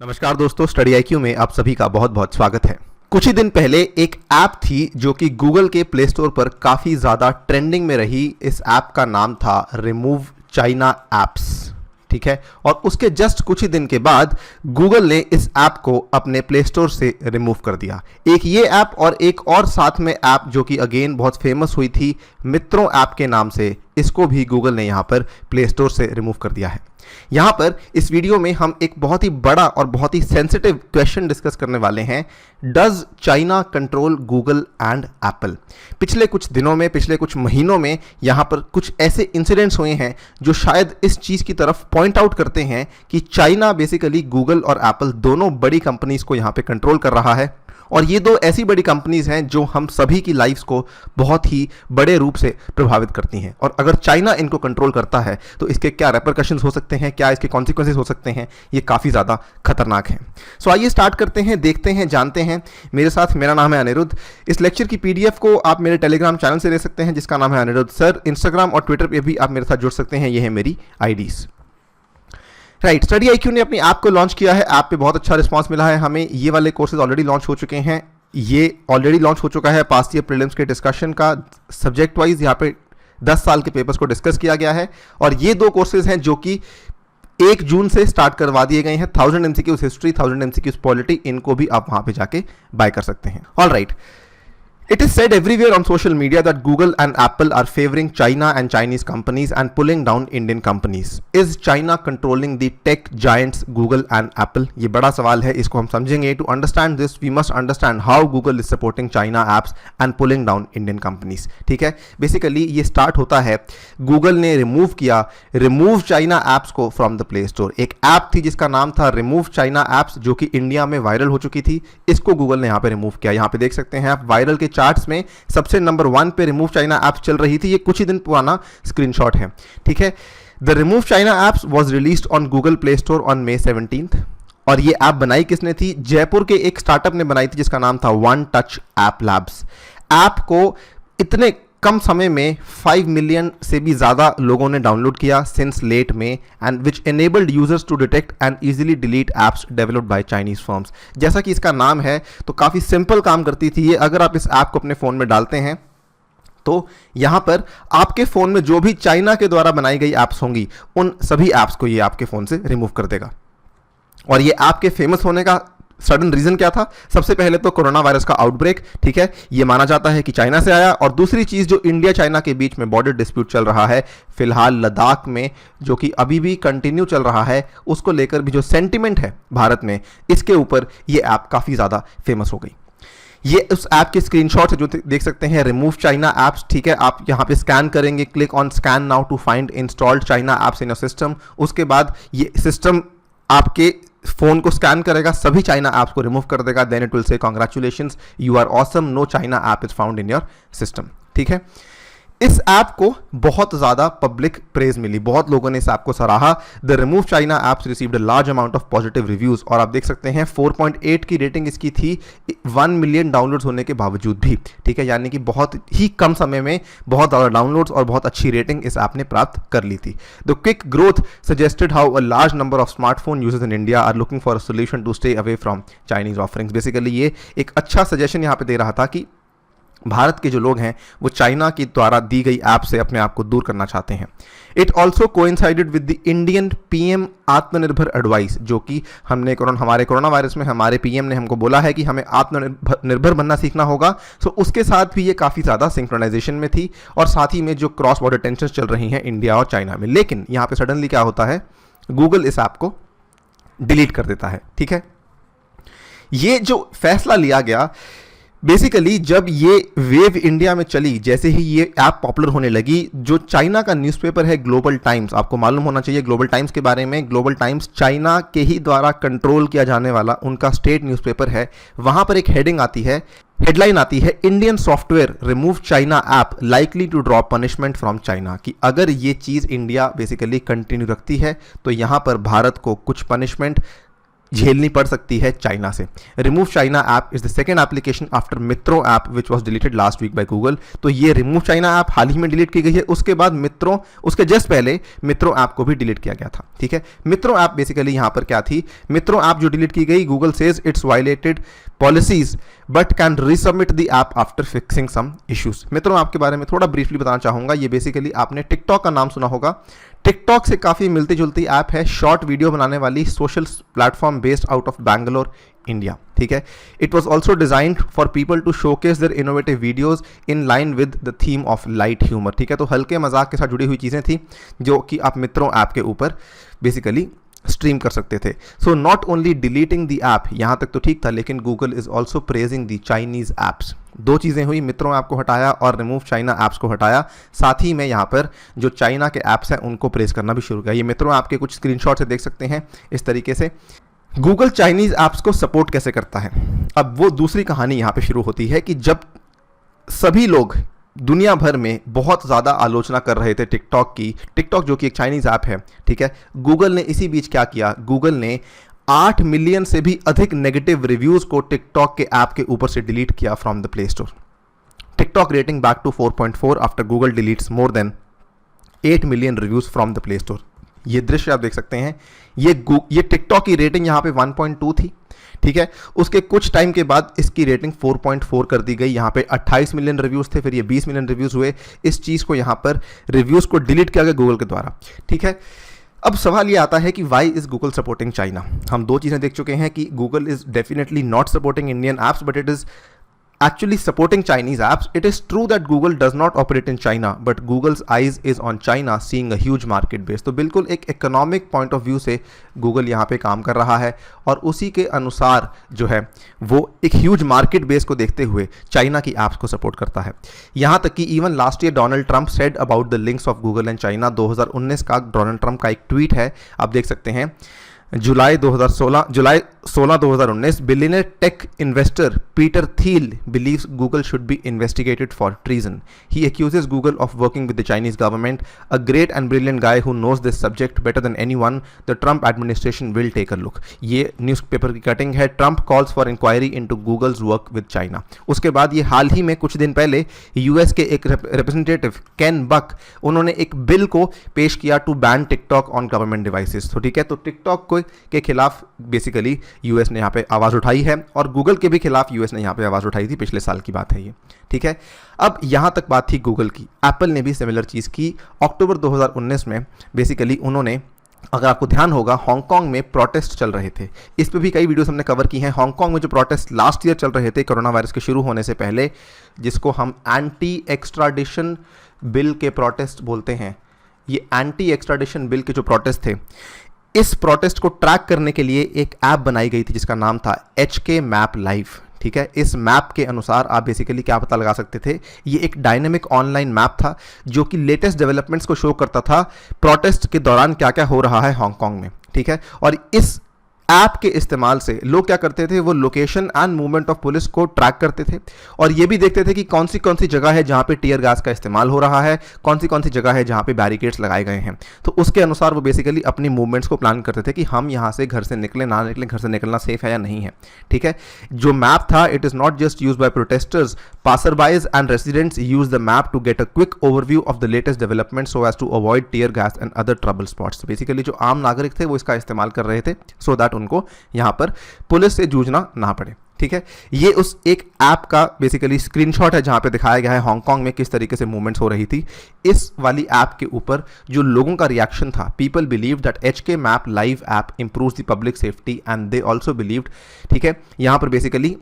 नमस्कार दोस्तों, study IQ में आप सभी का बहुत बहुत स्वागत है। कुछ ही दिन पहले एक ऐप थी जो कि गूगल के प्ले स्टोर पर काफ़ी ज़्यादा ट्रेंडिंग में रही। इस ऐप का नाम था रिमूव चाइना ऐप्स, ठीक है। और उसके जस्ट कुछ ही दिन के बाद गूगल ने इस ऐप को अपने प्ले स्टोर से रिमूव कर दिया। एक ये ऐप और एक और साथ में ऐप जो कि अगेन बहुत फेमस हुई थी मित्रों ऐप के नाम से, इसको भी गूगल ने यहाँ पर प्ले स्टोर से रिमूव कर दिया है। यहाँ पर इस वीडियो में हम एक बहुत ही बड़ा और बहुत ही सेंसिटिव क्वेश्चन डिस्कस करने वाले हैं। Does China control Google and Apple? पिछले कुछ दिनों में, पिछले कुछ महीनों में यहाँ पर कुछ ऐसे इंसिडेंट्स हुए हैं जो शायद इस चीज़ की तरफ पॉइंट आउट करते हैं कि चाइना बेसिकली गूगल और एप्पल दोनों बड़ी कंपनीज को यहाँ पे कंट्रोल कर रहा है। और ये दो ऐसी बड़ी कंपनीज हैं जो हम सभी की लाइफ्स को बहुत ही बड़े रूप से प्रभावित करती हैं। और अगर चाइना इनको कंट्रोल करता है तो इसके क्या रेपरकशंस हो सकते हैं, क्या इसके कॉन्सिक्वेंसेस हो सकते हैं, ये काफ़ी ज़्यादा खतरनाक हैं। सो आइए स्टार्ट करते हैं, देखते हैं, जानते हैं। मेरे साथ मेरा नाम है अनिरुद्ध। इस लेक्चर की पीडीएफ को आप मेरे टेलीग्राम चैनल से ले सकते हैं जिसका नाम है अनिरुद्ध सर। इंस्टाग्राम और ट्विटर पर भी आप मेरे साथ जुड़ सकते हैं, ये है मेरी आईडीज़। राइट, स्टडी आईक्यू ने अपनी ऐप को लॉन्च किया है। ऐप पे बहुत अच्छा रिस्पांस मिला है हमें। ये वाले कोर्सेज ऑलरेडी लॉन्च हो चुके हैं। ये ऑलरेडी लॉन्च हो चुका है पास्ट ईयर प्रीलिम्स के डिस्कशन का। सब्जेक्ट वाइज यहाँ पे 10 साल के पेपर्स को डिस्कस किया गया है। और ये दो कोर्सेज हैं जो कि 1 जून से स्टार्ट करवा दिए गए हैं। 1000 MCQs हिस्ट्री, 1000 MCQs पॉलिटी, इनको भी आप वहाँ पे जाके बाय कर सकते हैं। All right, it is said everywhere on social media that Google and Apple are favoring China and Chinese companies and pulling down Indian companies. Is China controlling the tech giants Google and Apple? ये बड़ा सवाल है, इसको हम समझेंगे। To understand this, we must understand how Google is supporting China apps and pulling down Indian companies. ठीक है, basically ये स्टार्ट होता है, Google ने रिमूव किया रिमूव चाइना ऐप्स को फ्रॉम द प्ले स्टोर। एक ऐप थी जिसका नाम था रिमूव चाइना ऐप्स जो कि इंडिया में वायरल हो चुकी थी। इसको गूगल ने यहाँ पे रिमूव किया। यहाँ पे देख सकते हैं आप वायरल के चार्ट्स में सबसे नंबर 1 पे रिमूव चाइना ऐप्स चल रही थी। ये कुछ ही दिन पुराना स्क्रीनशॉट है, ठीक है। The remove China apps was released on Google play store on May 17th। और ये ऐप बनाई किसने थी? जयपुर के एक स्टार्टअप ने बनाई थी जिसका नाम था one touch app labs. App को इतने कम समय में 5 मिलियन से भी ज़्यादा लोगों ने डाउनलोड किया since late May, and which enabled users to detect and easily delete apps developed by Chinese firms. जैसा कि इसका नाम है तो काफ़ी सिंपल काम करती थी ये। अगर आप इस ऐप को अपने फ़ोन में डालते हैं तो यहाँ पर आपके फ़ोन में जो भी चाइना के द्वारा बनाई गई ऐप्स होंगी उन सभी ऐप्स को ये आपके फ़ोन से रिमूव कर देगा। और ये ऐप के फेमस होने का सडन रीजन क्या था? सबसे पहले तो कोरोना वायरस का आउटब्रेक, ठीक है, ये माना जाता है कि चाइना से आया। और दूसरी चीज, जो इंडिया चाइना के बीच में बॉर्डर डिस्प्यूट चल रहा है फिलहाल लद्दाख में, जो कि अभी भी कंटिन्यू चल रहा है, उसको लेकर भी जो सेंटिमेंट है भारत में, इसके ऊपर ये ऐप काफी ज्यादा फेमस हो गई। ये उस ऐप के स्क्रीनशॉट है जो देख सकते हैं, रिमूव चाइना ऐप्स, ठीक है। आप यहाँ पे स्कैन करेंगे, click on scan now to find installed China apps in your system. उसके बाद ये सिस्टम आपके फोन को स्कैन करेगा, सभी चाइना ऐप्स को रिमूव कर देगा। Then it will say congratulations, you are awesome, no China app is found in your system, ठीक है। इस ऐप को बहुत ज़्यादा पब्लिक प्रेज मिली, बहुत लोगों ने इस ऐप को सराहा। The remove China apps received a large amount of positive reviews. और आप देख सकते हैं 4.8 की रेटिंग इसकी थी 1 मिलियन डाउनलोड्स होने के बावजूद भी, ठीक है। यानी कि बहुत ही कम समय में बहुत ज़्यादा डाउनलोड्स और बहुत अच्छी रेटिंग इस ऐप ने प्राप्त कर ली थी। The quick growth suggested how a large number of smartphone users in India are looking for a solution to stay away from Chinese offerings. Basically ये एक अच्छा सजेशन यहाँ पे दे रहा था कि भारत के जो लोग हैं वो चाइना की द्वारा दी गई ऐप से अपने आप को दूर करना चाहते हैं। It also coincided with the Indian PM आत्मनिर्भर एडवाइस, जो कि हमारे कोरोना वायरस में हमारे पीएम ने हमको बोला है कि हमें आत्मनिर्भर बनना सीखना होगा। सो उसके साथ भी ये काफ़ी ज़्यादा सिंक्रोनाइजेशन में थी, और साथ ही में जो क्रॉस बॉर्डर टेंशन चल रही हैं इंडिया और चाइना में। लेकिन यहाँ पे सडनली क्या होता है, गूगल इस ऐप को डिलीट कर देता है, ठीक है। ये जो फैसला लिया गया, बेसिकली जब ये वेव इंडिया में चली, जैसे ही ये ऐप पॉपुलर होने लगी, जो चाइना का न्यूज़पेपर है ग्लोबल टाइम्स, आपको मालूम होना चाहिए ग्लोबल टाइम्स के बारे में। ग्लोबल टाइम्स चाइना के ही द्वारा कंट्रोल किया जाने वाला उनका स्टेट न्यूज़पेपर है। वहाँ पर एक हेडलाइन आती है, Indian software remove China app likely to draw punishment from China. कि अगर ये चीज़ इंडिया बेसिकली कंटिन्यू रखती है तो यहाँ पर भारत को कुछ पनिशमेंट झेलनी पड़ सकती है चाइना से। Remove China app is the second application after Mitron app which was deleted last week by Google. तो ये रिमूव चाइना ऐप हाल ही में डिलीट की गई है, उसके बाद मित्रों, उसके जस्ट पहले मित्रों ऐप को भी डिलीट किया गया था। ठीक है, मित्रों ऐप बेसिकली यहां पर क्या थी, मित्रों ऐप जो डिलीट की गई, Google says it's violated policies but can resubmit the app after fixing some issues. Mitron app के बारे में थोड़ा ब्रीफली बताना चाहूंगा। ये बेसिकली आपने टिकटॉक का नाम सुना होगा, टिकटॉक से काफ़ी मिलती जुलती ऐप है, शॉर्ट वीडियो बनाने वाली social platform based out of Bangalore India. ठीक है, it was also designed for people to showcase their innovative videos in line with the theme of light humour. ठीक है, तो हल्के मजाक के साथ जुड़ी हुई चीज़ें थी जो कि आप मित्रों ऐप के ऊपर बेसिकली स्ट्रीम कर सकते थे। So not only deleting the app, यहां तक तो ठीक था, लेकिन Google is also praising the Chinese apps. दो चीज़ें हुई, मित्रों ऐप को हटाया और रिमूव चाइना ऐप्स को हटाया। साथ ही में यहाँ पर जो चाइना के ऐप्स हैं उनको प्रेस करना भी शुरू किया। ये मित्रों ऐप के कुछ स्क्रीनशॉट से देख सकते हैं इस तरीके से। गूगल चाइनीज ऐप्स को सपोर्ट कैसे करता है, अब वो दूसरी कहानी यहाँ पे शुरू होती है कि जब सभी लोग दुनिया भर में बहुत ज़्यादा आलोचना कर रहे थे टिकटॉक की, टिकटॉक जो कि एक चाइनीज़ ऐप है, ठीक है, गूगल ने इसी बीच क्या किया, गूगल ने 8 मिलियन से भी अधिक नेगेटिव रिव्यूज़ को टिकटॉक के ऐप के ऊपर से डिलीट किया from the Play Store. TikTok rating back to 4.4 after Google deletes more than 8 million reviews from the Play Store. ये दृश्य आप देख सकते हैं, ये टिकटॉक की रेटिंग यहाँ पे 1.2 थी। ठीक है, उसके कुछ टाइम के बाद इसकी रेटिंग 4.4 कर दी गई। यहाँ पे 28 मिलियन रिव्यूज़ थे, फिर ये 20 मिलियन रिव्यूज़ हुए। इस चीज़ को यहाँ पर रिव्यूज़ को डिलीट किया गया गूगल के द्वारा। ठीक है, अब सवाल ये आता है कि why is Google supporting China. हम दो चीज़ें देख चुके हैं कि Google is definitely not supporting Indian apps but it is actually supporting Chinese apps. It is true that Google does not operate in China, but Google's eyes is on China, seeing a huge market base. तो बिल्कुल एक economic point of view से Google यहाँ पे काम कर रहा है और उसी के अनुसार जो है वो एक huge market base को देखते हुए चाइना की apps को सपोर्ट करता है। यहाँ तक कि even last year Donald Trump said about the links of Google and China. 2019 का डोनाल्ड ट्रंप का एक ट्वीट है, आप देख सकते हैं, जुलाई 16 2019, billionaire tech investor Peter Thiel believes Google should be investigated for treason. He accuses Google of working with the Chinese government. A great and brilliant guy who knows this subject better than anyone. The Trump administration will take a look. ये newspaper की cutting है। Trump calls for inquiry into Google's work with China. उसके बाद ये हाल ही में कुछ दिन पहले यूएस के एक रिप्रेजेंटेटिव केन बक, उन्होंने एक बिल को पेश किया to ban TikTok on government devices. तो ठीक है, तो टिकटॉक के खिलाफ बेसिकली यूएस ने यहाँ पे आवाज़ उठाई है और गूगल के भी खिलाफ यूएस ने यहाँ पे आवाज़ उठाई थी, पिछले साल की बात है ये। ठीक है, अब यहाँ तक बात थी गूगल की। एप्पल ने भी सिमिलर चीज़ की। अक्टूबर 2019 में बेसिकली उन्होंने, अगर आपको ध्यान होगा, हांगकांग में प्रोटेस्ट चल रहे थे, इस पर भी कई वीडियोस हमने कवर की हैं। हांगकांग में जो प्रोटेस्ट लास्ट ईयर चल रहे थे कोरोना वायरस के शुरू होने से पहले, जिसको हम एंटी एक्स्ट्राडिशन बिल के प्रोटेस्ट बोलते हैं, ये एंटी एक्स्ट्राडिशन बिल के जो प्रोटेस्ट थे, इस प्रोटेस्ट को ट्रैक करने के लिए एक ऐप बनाई गई थी जिसका नाम था HK मैप लाइव। ठीक है, इस मैप के अनुसार आप बेसिकली क्या पता लगा सकते थे, ये एक डायनेमिक ऑनलाइन मैप था जो कि लेटेस्ट डेवलपमेंट्स को शो करता था प्रोटेस्ट के दौरान क्या क्या हो रहा है हांगकांग में। ठीक है, और इस ऐप के इस्तेमाल से लोग क्या करते थे, वो location and movement of police को ट्रैक करते थे और ये भी देखते थे कि कौन सी जगह है जहाँ पे टीयर गैस का इस्तेमाल हो रहा है, कौन सी जगह है जहाँ पे बैरिकेड्स लगाए गए हैं। तो उसके अनुसार वो बेसिकली अपनी मूवमेंट्स को प्लान करते थे कि हम यहाँ से घर से निकले ना निकले, घर से निकलना सेफ है या नहीं है। ठीक है, जो मैप था, it is not just use by protesters, passerbys and residents use the map to get a quick overview of the latest developments so as to avoid tear gas and other trouble spots. तो basically जो आम नागरिक थे वो इसका इस्तेमाल कर रहे थे so that उनको यहाँ पर पुलिस से जूझना ना पड़े। ठीक है, ये उस एक ऐप का बेसिकली स्क्रीनशॉट है जहाँ पे दिखाया गया है हांगकांग में किस तरीके से मूवमेंट्स हो रही थी। इस वाली ऐप के ऊपर जो लोगों का रिएक्शन था, people believe that HK map live app improves the public safety and they also believed. ठीक है, यहाँ पर बेसिकली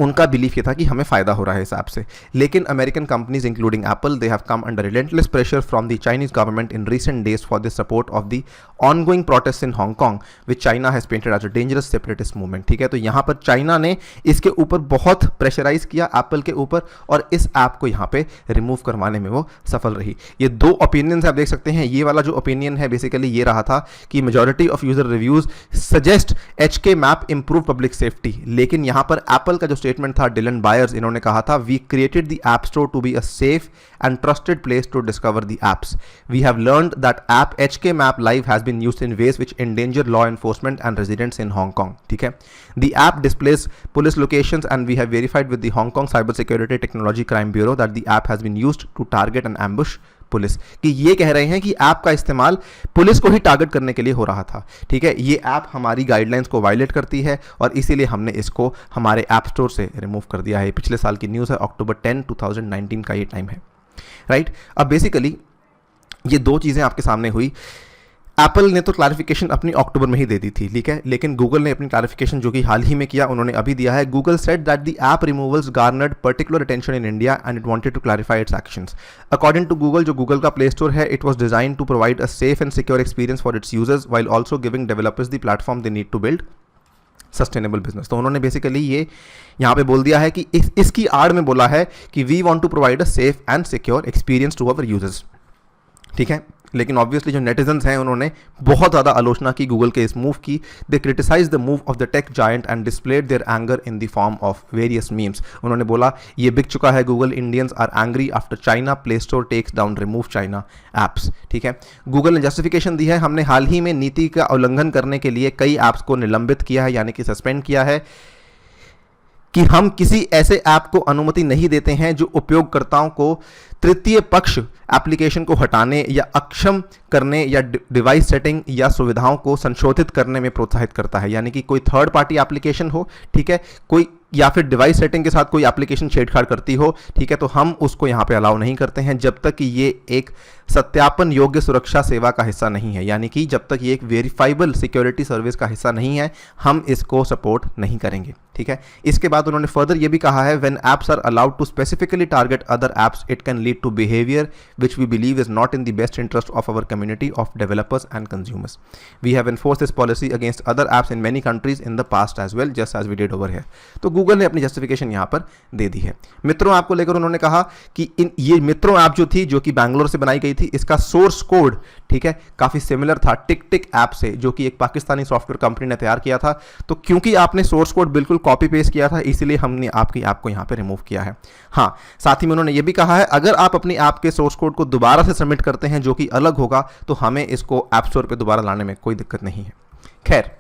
उनका बिलीफ ये था कि हमें फ़ायदा हो रहा है इस ऐप से। लेकिन American companies including Apple, they have come under relentless pressure from the Chinese government in recent days for the support of the ongoing protest in Hong Kong which China has painted as a dangerous separatist movement. ठीक है, तो यहाँ पर China ने इसके ऊपर बहुत pressurise किया एप्पल के ऊपर और इस ऐप को यहाँ पे रिमूव करवाने में वो सफल रही। ये दो ओपिनियंस आप देख सकते हैं। ये वाला जो ओपिनियन है बेसिकली ये रहा था कि majority of user reviews suggest HK map improve public safety, लेकिन यहाँ पर एप्पल का जो स्टेटमेंट था डिलन बायर्स, इन्होंने कहा था we created the app store to be a safe and trusted place to discover the apps. We have learned that app HK Map Live has been used in ways which endanger law enforcement and residents in Hong Kong. ठीक है, the app displays police locations and we have verified with the Hong Kong Cyber Security Technology Crime Bureau that the app has been used to target and ambush police. कि ये कह रहे हैं कि app का इस्तेमाल पुलिस को ही target करने के लिए हो रहा था. ठीक है, ये ऐप हमारी गाइडलाइंस को वायलेट करती है और इसीलिए हमने इसको हमारे ऐप स्टोर से रिमूव कर दिया है. पिछले साल की न्यूज़ है, अक्टूबर 10, 2019 का ये टाइम है. राइट, अब बेसिकली ये दो चीज़ें आपके सामने हुई. एप्पल ने तो क्लैरिफिकेशन अपनी अक्टूबर में ही दे दी थी, ठीक है, लेकिन गूगल ने अपनी क्लैरिफिकेशन जो कि हाल ही में किया उन्होंने अभी दिया है. Google said that the app removals garnered particular attention in India and it wanted to clarify its actions. According to Google, जो गूगल का प्ले स्टोर है, it was design to provide a safe and secure experience for its users while also giving developers the platform they need to build sustainable business. तो उन्होंने basically ये यहाँ पे बोल दिया है कि इसकी आड़ में बोला है कि we want to provide a safe and secure experience to our users. ठीक है, लेकिन ऑब्वियसली जो नेटिजन्स हैं उन्होंने बहुत ज़्यादा आलोचना की गूगल के इस मूव की. They criticise the move of the tech giant and displayed their anger in the form of various memes. उन्होंने बोला ये बिक चुका है, Google Indians are angry after China play store takes down remove China apps. ठीक है, Google ने justification दी है, हमने हाल ही में नीति का उल्लंघन करने के लिए कई ऐप्स को निलंबित किया है, यानी कि सस्पेंड किया है, कि हम किसी ऐसे ऐप को अनुमति नहीं देते हैं जो उपयोगकर्ताओं को तृतीय पक्ष एप्लीकेशन को हटाने या अक्षम करने या डिवाइस सेटिंग या सुविधाओं को संशोधित करने में प्रोत्साहित करता है. यानी कि कोई थर्ड पार्टी एप्लीकेशन हो, ठीक है, कोई या फिर डिवाइस सेटिंग के साथ कोई एप्लीकेशन छेड़छाड़ करती हो, ठीक है, तो हम उसको यहाँ पे अलाउ नहीं करते हैं जब तक कि ये एक सत्यापन योग्य सुरक्षा सेवा का हिस्सा नहीं है. यानी कि जब तक ये एक वेरीफाइबल सिक्योरिटी सर्विस का हिस्सा नहीं है, हम इसको सपोर्ट नहीं करेंगे. ठीक है, इसके बाद उन्होंने फर्दर ये भी कहा है, when apps are allowed to specifically target other apps it can lead to behaviour which we believe is not in the best interest of our community of developers and consumers. We have enforced this policy against other apps in many countries in the past as well, just as we did over here. तो Google ने अपनी justification यहाँ पर दे दी है. मित्रों app को लेकर उन्होंने कहा कि ये मित्रों ऐप जो थी, जो कि बैंगलोर से बनाई गई थी, इसका सोर्स कोड, ठीक है, काफी सिमिलर था टिक ऐप से, जो कि एक पाकिस्तानी सॉफ्टवेयर कंपनी ने तैयार किया था. तो क्योंकि आपने सोर्स कोड बिल्कुल कॉपी पेस्ट किया था, इसीलिए हमने आपकी ऐप को यहाँ पे रिमूव किया है. हाँ, साथ ही में उन्होंने ये भी कहा है, अगर आप अपनी ऐप के सोर्स कोड को दोबारा से सबमिट करते हैं जो कि अलग होगा, तो हमें इसको ऐप स्टोर पे दोबारा लाने में कोई दिक्कत नहीं है. खैर,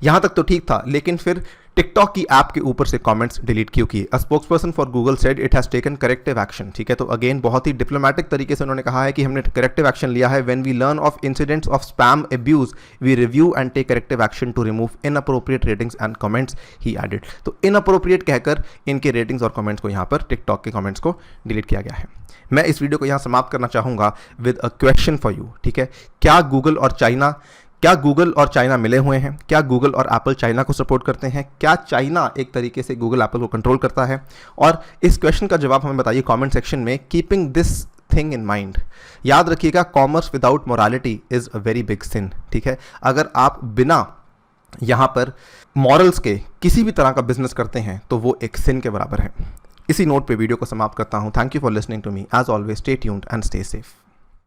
यहां तक तो ठीक था, लेकिन फिर टिकटॉक की ऐप के ऊपर से कमेंट्स डिलीट क्यों किए? A spokesperson for Google said it has taken corrective action. ठीक है, तो अगेन बहुत ही डिप्लोमेटिक तरीके से उन्होंने कहा है कि हमने करेक्टिव एक्शन लिया है. When we learn of incidents of spam abuse we review and take corrective action to remove inappropriate ratings and comments, he added. तो इनअप्रोप्रिएट कहकर इनके रेटिंग्स और कमेंट्स को यहाँ पर टिकटॉक के कमेंट्स को डिलीट किया गया है. मैं इस वीडियो को यहाँ समाप्त करना चाहूँगा with a question for you. ठीक है, क्या गूगल और चाइना मिले हुए हैं? क्या गूगल और एप्पल चाइना को सपोर्ट करते हैं? क्या चाइना एक तरीके से गूगल एप्पल को कंट्रोल करता है? और इस क्वेश्चन का जवाब हमें बताइए कमेंट सेक्शन में, keeping this thing in mind. याद रखिएगा, commerce without morality is a very big sin. ठीक है, अगर आप बिना यहाँ पर मॉरल्स के किसी भी तरह का बिजनेस करते हैं तो वो एक सिन के बराबर है. इसी नोट पे वीडियो को समाप्त करता हूँ. Thank you for listening to me. As always stay tuned and stay safe.